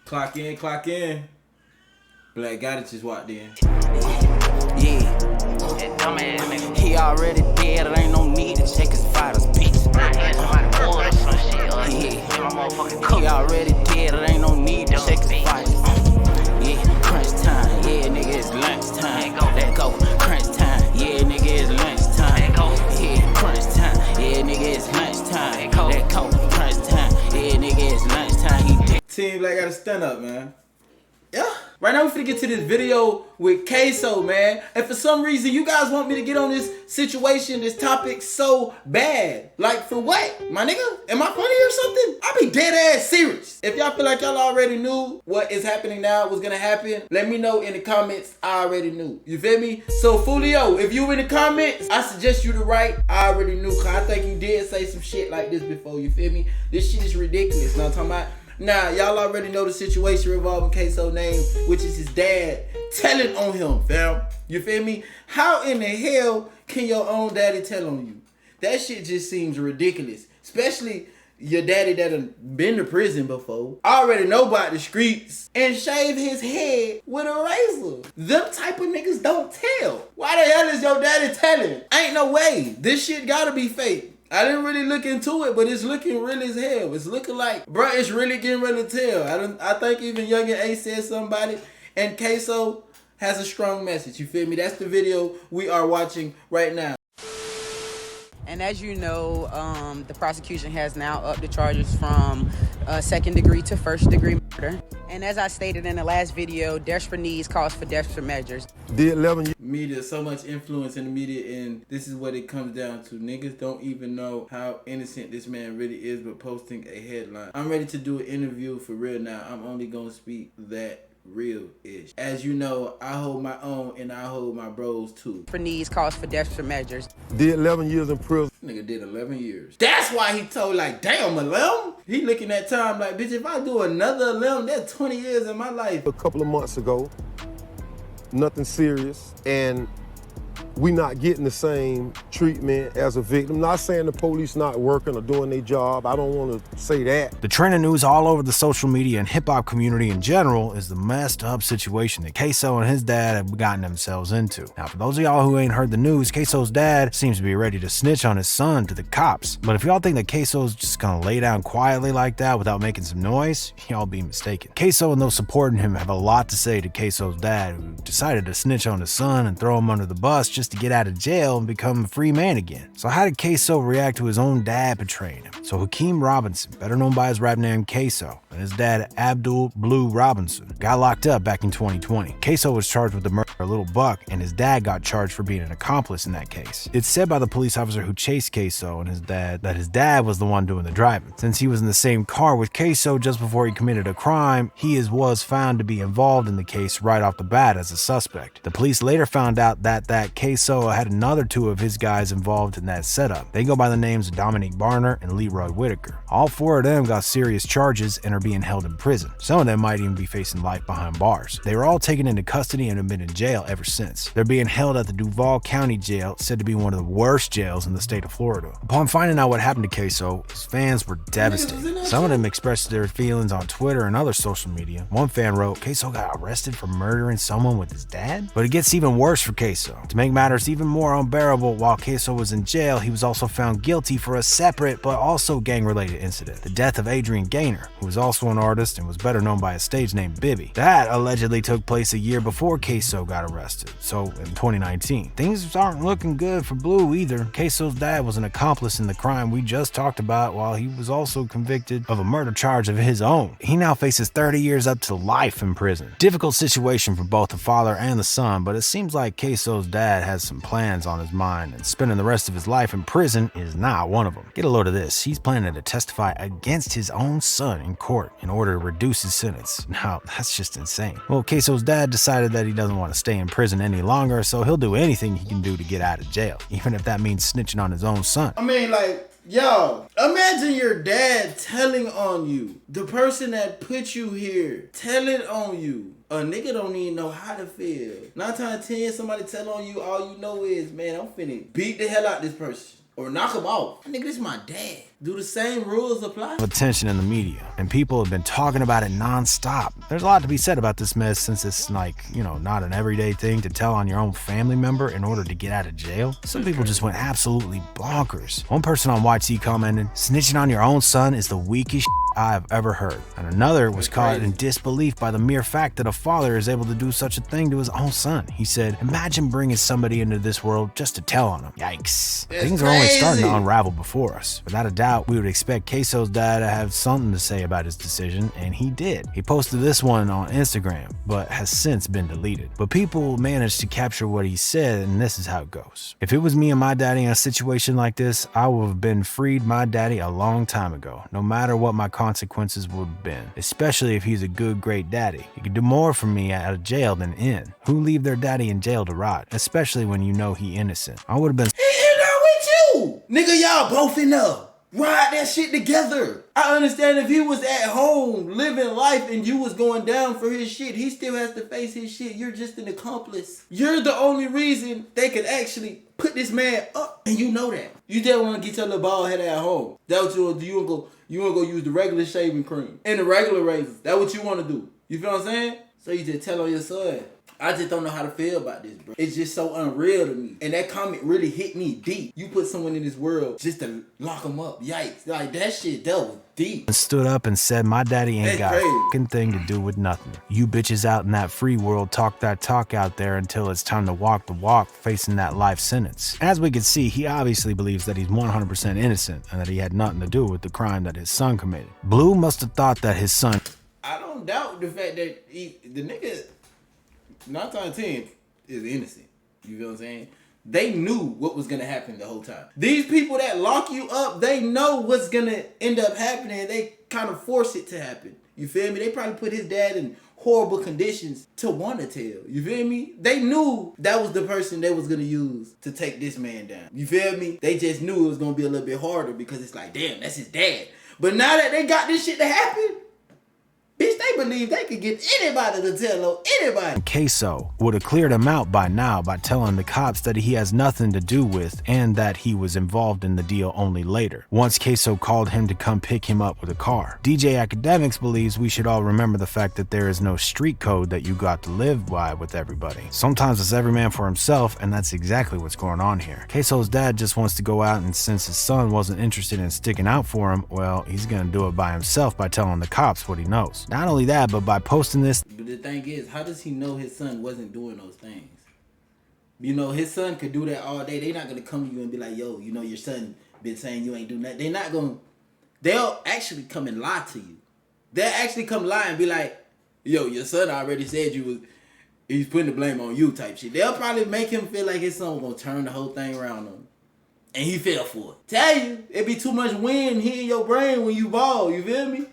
Clock in, clock in. Black Goddess just walked in. Yeah. He already dead, it ain't no need to check his vitals, bitch. He already dead, it ain't no need to check his vitals. Yeah, crunch time, yeah, nigga, it's lunch time. Let go, crunch time, yeah, nigga, it's lunch time. Yeah, crunch time, yeah, nigga, it's lunch time. Let go, crunch time, yeah, nigga, it's lunch time. He dead. Team Black Gotta stand up, man. Yeah. Right now, we're finna get to this video with Ksoo, man. And for some reason, you guys want me to get on this situation, this topic so bad. Like, for what? My nigga? Am I funny or something? I be dead ass serious. If y'all feel like y'all already knew what is happening now, what's gonna happen, let me know in the comments. I already knew. You feel me? So, Fulio, if you in the comments, I suggest you to write, I already knew. Cause I think you did say some shit like this before. You feel me? This shit is ridiculous. Know what I'm talking about? Now, y'all already know the situation revolving Ksoo name, which is his dad telling on him, fam. You feel me? How in the hell can your own daddy tell on you? That shit just seems ridiculous. Especially your daddy that done been to prison before, already know about the streets, and shave his head with a razor. Them type of niggas don't tell. Why the hell is your daddy telling? Ain't no way. This shit gotta be fake. I didn't really look into it, but it's looking real as hell. It's looking like, bro, it's really getting ready to tell. I think even Young and A said something about it, and Ksoo has a strong message. You feel me? That's the video we are watching right now. And as you know, the prosecution has now upped the charges from second degree to first degree murder. And as I stated in the last video, desperate needs calls for desperate measures. Media, so much influence in the media, and this is what it comes down to. Niggas don't even know how innocent this man really is, but posting a headline. I'm ready to do an interview for real now. I'm only gonna speak that real-ish. As you know, I hold my own and I hold my bros too. For needs calls for desperate measures. Did 11 years in prison. Nigga did 11 years. That's why he told like, damn, 11? He looking at time like, bitch, if I do another 11, that's 20 years in my life. A couple of months ago, nothing serious, and we not getting the same treatment as a victim. Not saying the police not working or doing their job. I don't want to say that. The trending news all over the social media and hip-hop community in general is the messed up situation that Ksoo and his dad have gotten themselves into. Now, for those of y'all who ain't heard the news, Ksoo's dad seems to be ready to snitch on his son to the cops. But if y'all think that Ksoo's just gonna lay down quietly like that without making some noise, y'all be mistaken. Ksoo and those supporting him have a lot to say to Ksoo's dad, who decided to snitch on his son and throw him under the bus just to get out of jail and become a free man again. So how did Ksoo react to his own dad betraying him? So Hakeem Robinson, better known by his rap name Ksoo, and his dad Abdul Blue Robinson, got locked up back in 2020. Ksoo was charged with the murder of Little Buck, and his dad got charged for being an accomplice in that case. It's said by the police officer who chased Ksoo and his dad that his dad was the one doing the driving. Since he was in the same car with Ksoo just before he committed a crime, he was found to be involved in the case right off the bat as a suspect. The police later found out that Ksoo had another two of his guys involved in that setup. They go by the names of Dominique Barner and Leroy Whitaker. All four of them got serious charges and are being held in prison. Some of them might even be facing life behind bars. They were all taken into custody and have been in jail ever since. They're being held at the Duval County Jail, said to be one of the worst jails in the state of Florida. Upon finding out what happened to Ksoo, his fans were devastated. Some of them expressed their feelings on Twitter and other social media. One fan wrote, Ksoo got arrested for murdering someone with his dad? But it gets even worse for Ksoo. To make matters even more unbearable, while Ksoo was in jail, he was also found guilty for a separate but also gang-related incident, the death of Adrian Gaynor, who was also an artist and was better known by a stage name Bibby. That allegedly took place a year before Ksoo got arrested, so in 2019. Things aren't looking good for Blue either. Ksoo's dad was an accomplice in the crime we just talked about, while he was also convicted of a murder charge of his own. He now faces 30 years up to life in prison. Difficult situation for both the father and the son, but it seems like Ksoo's dad has some plans on his mind, and spending the rest of his life in prison is not one of them. Get a load of this. He's planning to testify against his own son in court in order to reduce his sentence. Now, that's just insane. Well, Ksoo's dad decided that he doesn't want to stay in prison any longer, so he'll do anything he can do to get out of jail, even if that means snitching on his own son. I mean, like, yo, imagine your dad telling on you. The person that put you here, telling on you. A nigga don't even know how to feel. 9 times 10, somebody tell on you, all you know is, man, I'm finna beat the hell out this person. or knock him off. Nigga, this is my dad. Do the same rules apply? Attention in the media, and people have been talking about it non-stop. There's a lot to be said about this mess since it's like, you know, not an everyday thing to tell on your own family member in order to get out of jail. Some people just went absolutely bonkers. One person on YT commented, "Snitching on your own son is the weakest I have ever heard." And another was caught in disbelief by the mere fact that a father is able to do such a thing to his own son. He said, "Imagine bringing somebody into this world just to tell on him." Yikes. Things are only starting to unravel before us. Without a doubt, we would expect Ksoo's dad to have something to say about his decision, and he did. He posted this one on Instagram, but has since been deleted. But people managed to capture what he said, and this is how it goes. "If it was me and my daddy in a situation like this, I would have been freed my daddy a long time ago, no matter what my consequences would have been, especially if he's a good, great daddy. He could do more for me out of jail than in. Who leave their daddy in jail to rot, especially when you know he innocent? I would have been..." He in there with you! Nigga, y'all both in there. Ride that shit together. I understand if he was at home living life and you was going down for his shit, he still has to face his shit. You're just an accomplice. You're the only reason they could actually put this man up, and you know that. You just want to get your little bald head at home. That what you want to do. You want to go use the regular shaving cream and the regular razors. That what you want to do. You feel what I'm saying? So you just tell on your son. I just don't know how to feel about this, bro. It's just so unreal to me. And that comment really hit me deep. You put someone in this world just to lock them up. Yikes. Like, that shit, that was deep. And stood up and said, "My daddy ain't got a fucking thing to do with nothing. You bitches out in that free world talk that talk out there until it's time to walk the walk facing that life sentence." As we can see, he obviously believes that he's 100% innocent and that he had nothing to do with the crime that his son committed. Blue must have thought that his son... I don't doubt the fact that the nigga... 9 times out of 10 is innocent. You feel what I'm saying? They knew what was going to happen the whole time. These people that lock you up, they know what's going to end up happening. They kind of force it to happen. You feel me? They probably put his dad in horrible conditions to want to tell. You feel me? They knew that was the person they was going to use to take this man down. You feel me? They just knew it was going to be a little bit harder because it's like, damn, that's his dad. But now that they got this shit to happen, bitch, they believe they could get anybody to tell on anybody. Ksoo would have cleared him out by now by telling the cops that he has nothing to do with and that he was involved in the deal only later, once Ksoo called him to come pick him up with a car. DJ Academics believes we should all remember the fact that there is no street code that you got to live by with everybody. Sometimes it's every man for himself, and that's exactly what's going on here. Ksoo's dad just wants to go out, and since his son wasn't interested in sticking out for him, well, he's gonna do it by himself by telling the cops what he knows. Not only that, but by posting this... But the thing is, how does he know his son wasn't doing those things? You know, his son could do that all day. They're not going to come to you and be like, yo, you know, your son been saying you ain't do nothing. They're not going to... They'll actually come and lie to you. They'll actually come lie and be like, yo, your son already said he's putting the blame on you type shit. They'll probably make him feel like his son was going to turn the whole thing around on him. And he fell for it. Tell you, it be too much wind here in your brain when you ball. You feel me?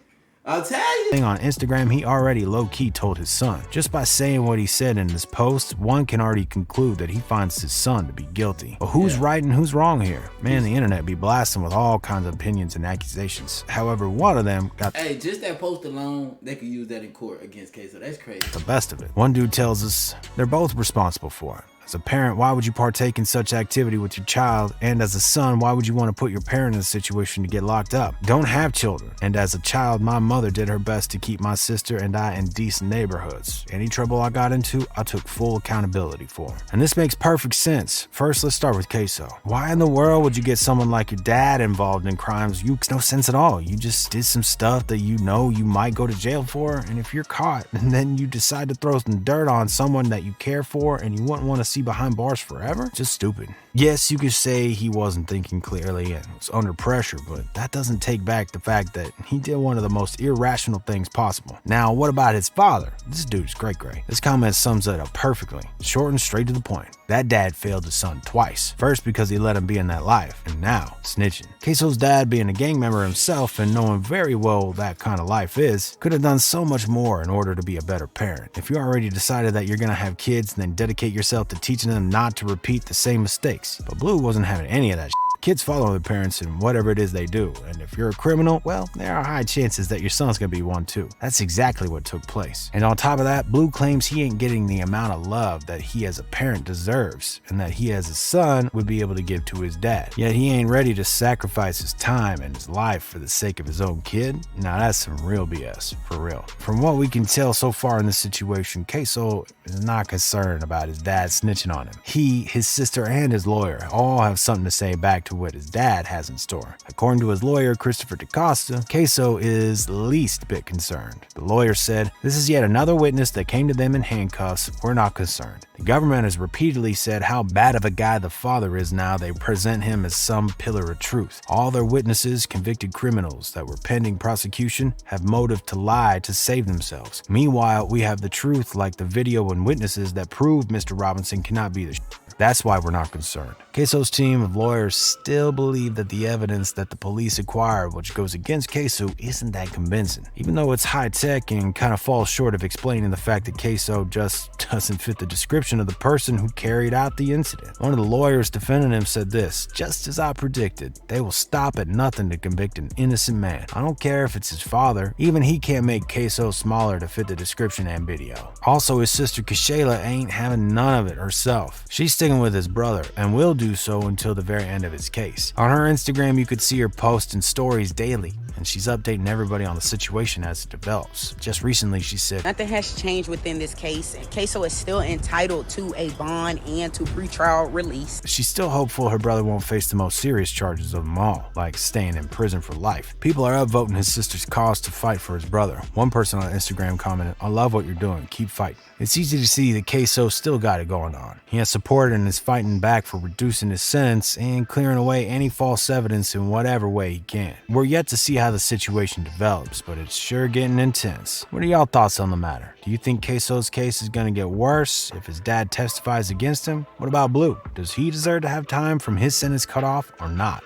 I'll tell you. On Instagram, he already low-key told his son. Just by saying what he said in this post, one can already conclude that he finds his son to be guilty. But who's right and who's wrong here? Man, the internet be blasting with all kinds of opinions and accusations. However, one of them got... Hey, just that post alone, they could use that in court against Ksoo. That's crazy. The best of it. One dude tells us they're both responsible for it. As a parent, why would you partake in such activity with your child? And as a son, why would you want to put your parent in a situation to get locked up? Don't have children. And as a child, my mother did her best to keep my sister and I in decent neighborhoods. Any trouble I got into, I took full accountability for. And this makes perfect sense. First, let's start with Ksoo. Why in the world would you get someone like your dad involved in crimes? Makes no sense at all. You just did some stuff that you know you might go to jail for, and if you're caught, and then you decide to throw some dirt on someone that you care for and you wouldn't want to see behind bars forever? Just stupid. Yes, you could say he wasn't thinking clearly and was under pressure, but that doesn't take back the fact that he did one of the most irrational things possible. Now, what about his father? This dude's great. This comment sums it up perfectly, short and straight to the point. That dad failed his son twice. First because he let him be in that life, and now snitching. Ksoo's dad, being a gang member himself and knowing very well what that kind of life is, could have done so much more in order to be a better parent. If you already decided that you're gonna have kids, then dedicate yourself to teaching them not to repeat the same mistakes. But Blue wasn't having any of that shit. Kids follow their parents in whatever it is they do, and if you're a criminal, well, there are high chances that your son's gonna be one too. That's exactly what took place. And on top of that, Blue claims he ain't getting the amount of love that he as a parent deserves, and that he as a son would be able to give to his dad. Yet he ain't ready to sacrifice his time and his life for the sake of his own kid. Now that's some real BS, for real. From what we can tell so far in this situation, Ksoo is not concerned about his dad snitching on him. He, his sister, and his lawyer all have something to say back to what his dad has in store. According to his lawyer, Christopher DaCosta, Ksoo is least bit concerned. The lawyer said, "This is yet another witness that came to them in handcuffs. We're not concerned. The government has repeatedly said how bad of a guy the father is now. They present him as some pillar of truth. All their witnesses, convicted criminals that were pending prosecution, have motive to lie to save themselves. Meanwhile, we have the truth like the video and witnesses that prove Mr. Robinson cannot be the That's why we're not concerned." Ksoo's team of lawyers still believe that the evidence that the police acquired, which goes against Ksoo, isn't that convincing, even though it's high-tech and kind of falls short of explaining the fact that Ksoo just doesn't fit the description of the person who carried out the incident. One of the lawyers defending him said this, "Just as I predicted, they will stop at nothing to convict an innocent man. I don't care if it's his father. Even he can't make Ksoo smaller to fit the description and video." Also, his sister Kashayla ain't having none of it herself. She's sticking with his brother and will do so until the very end of his case. On her Instagram, you could see her posting stories daily, and she's updating everybody on the situation as it develops. Just recently, she said, "Nothing has changed within this case. Ksoo is still entitled to a bond and to pretrial release." She's still hopeful her brother won't face the most serious charges of them all, like staying in prison for life. People are upvoting his sister's cause to fight for his brother. One person on Instagram commented, "I love what you're doing. Keep fighting." It's easy to see that Ksoo still got it going on. He has support and is fighting back for reducing his sentence and clearing away any false evidence in whatever way he can. We're yet to see how the situation develops, but it's sure getting intense. What are y'all thoughts on the matter? Do you think Ksoo's case is going to get worse if his dad testifies against him? What about Blue? Does he deserve to have time from his sentence cut off or not?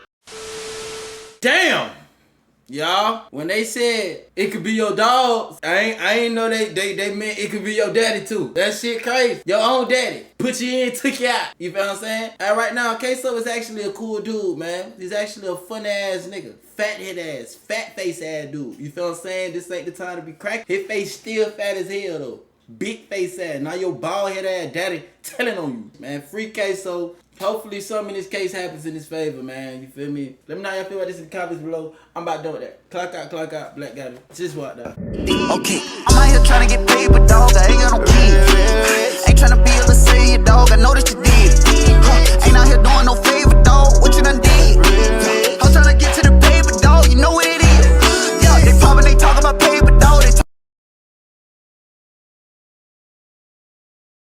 Damn! Y'all, when they said it could be your dog, I ain't know they meant it could be your daddy too. That shit crazy. Your own daddy. Put you in, took you out. You feel what I'm saying? And right now, Ksoo is actually a cool dude, man. He's actually a fun ass nigga. Fat head ass, fat face ass dude. You feel what I'm saying? This ain't the time to be cracked. His face still fat as hell though. Big face ass. Now your bald head ass daddy telling on you. Man, free Ksoo. Hopefully something in this case happens in his favor, man. You feel me? Let me know how y'all feel about this in the comments below. I'm about done with that. Clock out, Black Guy. Just walked out. Okay, I'm out here trying to get paid, but dog, I ain't got no kids. Ain't trying to be able to say it, dog. I know that you